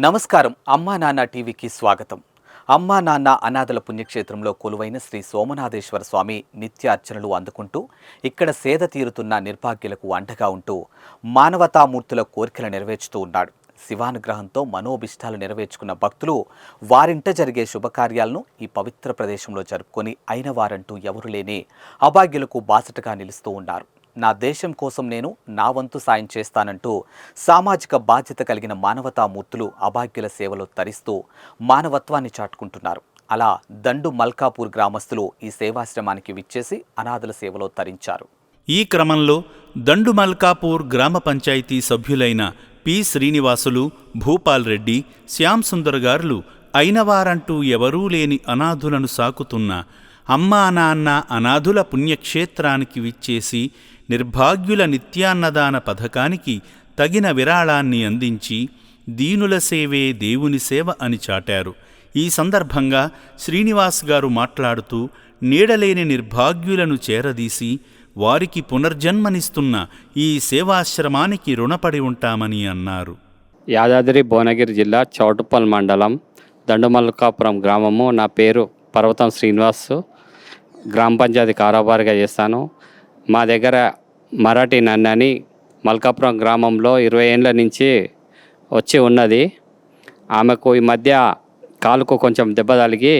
నమస్కారం. అమ్మా నాన్న టీవీకి స్వాగతం. అమ్మా నాన్న అనాథల పుణ్యక్షేత్రంలో కొలువైన శ్రీ సోమనాథేశ్వర స్వామి నిత్య అర్చనలు అందుకుంటూ ఇక్కడ సేద తీరుతున్న నిర్భాగ్యులకు అండగా ఉంటూ మానవతామూర్తుల కోరికలు నెరవేర్చుతూ ఉన్నాడు. శివానుగ్రహంతో మనోభిష్టాలు నెరవేర్చుకున్న భక్తులు వారింట జరిగే శుభకార్యాలను ఈ పవిత్ర ప్రదేశంలో జరుపుకొని అయిన వారంటూ ఎవరు లేని అభాగ్యులకు బాసటగా నిలుస్తూ ఉన్నారు. నా దేశం కోసం నేను నా వంతు సాయం చేస్తానంటూ సామాజిక బాధ్యత కలిగిన మానవతామూర్తులు అభాగ్యుల సేవలో తరిస్తూ మానవత్వాన్ని చాటుకుంటున్నారు. అలా దండు మల్కాపూర్ గ్రామస్తులు ఈ సేవాశ్రమానికి విచ్చేసి అనాథల సేవలో తరించారు. ఈ క్రమంలో దండు మల్కాపూర్ గ్రామ పంచాయతీ సభ్యులైన పి శ్రీనివాసులు, భూపాల్ రెడ్డి, శ్యామ్ సుందర్ గారులు అయినవారంటూ ఎవరూ లేని అనాథులను సాకుతున్న అమ్మా నాన్న అనాథుల పుణ్యక్షేత్రానికి విచ్చేసి నిర్భాగ్యుల నిత్యాన్నదాన పథకానికి తగిన విరాళాన్ని అందించి దీనుల సేవే దేవుని సేవ అని చాటారు. ఈ సందర్భంగా శ్రీనివాస్ గారు మాట్లాడుతూ నీడలేని నిర్భాగ్యులను చేరదీసి వారికి పునర్జన్మనిస్తున్న ఈ సేవాశ్రమానికి రుణపడి ఉంటామని అన్నారు. యాదాద్రి భువనగిరి జిల్లా చౌటుప్పల్ మండలం దండుమల్కాపురం గ్రామము. నా పేరు పర్వతం శ్రీనివాస్. గ్రామ పంచాయతీ కారోబారిగా చేస్తాను. మా దగ్గర మరాఠీ నన్నని మల్కాపురం గ్రామంలో 20 ఏళ్ళ నుంచి వచ్చి ఉన్నది. ఆమెకు ఈ మధ్య కాలుకు కొంచెం దెబ్బ తగిలి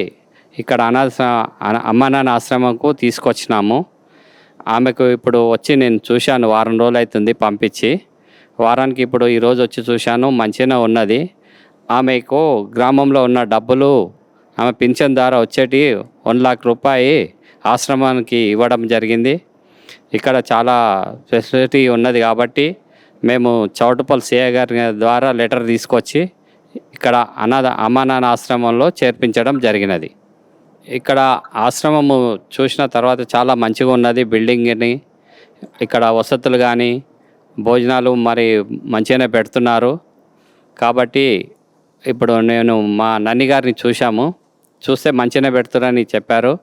ఇక్కడ అమ్మా నాన్న ఆశ్రమంకు తీసుకొచ్చినాము. ఆమెకు ఇప్పుడు వచ్చి నేను చూశాను, వారం రోజులు అవుతుంది పంపించి. వారానికి ఇప్పుడు ఈరోజు వచ్చి చూశాను, మంచిగానే ఉన్నది. ఆమెకు గ్రామంలో ఉన్న డబ్బులు ఆమె పింఛన్ ద్వారా వచ్చేటి 1 లక్ష రూపాయి ఆశ్రమానికి ఇవ్వడం జరిగింది. ఇక్కడ చాలా ఫెసిలిటీ ఉన్నది కాబట్టి మేము చౌటుప్పల్ సిఐ గారి ద్వారా లెటర్ తీసుకొచ్చి ఇక్కడ అమ్మా నాన్న ఆశ్రమంలో చేర్పించడం జరిగినది. ఇక్కడ ఆశ్రమము చూసిన తర్వాత చాలా మంచిగా ఉన్నది. బిల్డింగ్ని ఇక్కడ వసతులు కానీ భోజనాలు మరి మంచిగానే పెడుతున్నారు. కాబట్టి ఇప్పుడు నేను మా నన్ని గారిని చూస్తే మంచిగానే పెడుతున్నారని చెప్పారు.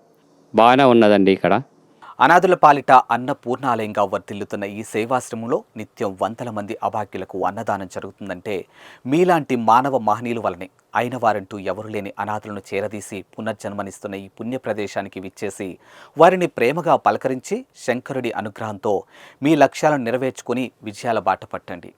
బాగానే ఉన్నదండి. ఇక్కడ అనాథుల పాలిట అన్నపూర్ణాలయంగా వర్ధిల్లుతున్న ఈ సేవాశ్రమంలో నిత్యం వందల మంది అభాగ్యులకు అన్నదానం జరుగుతుందంటే మీలాంటి మానవ మహనీయుల వలనే అయిన వారంటూ ఎవరు లేని అనాథులను చేరదీసి పునర్జన్మనిస్తున్న ఈ పుణ్య ప్రదేశానికి విచ్చేసి వారిని ప్రేమగా పలకరించి శంకరుడి అనుగ్రహంతో మీ లక్ష్యాలను నెరవేర్చుకుని విజయాల బాట పట్టండి.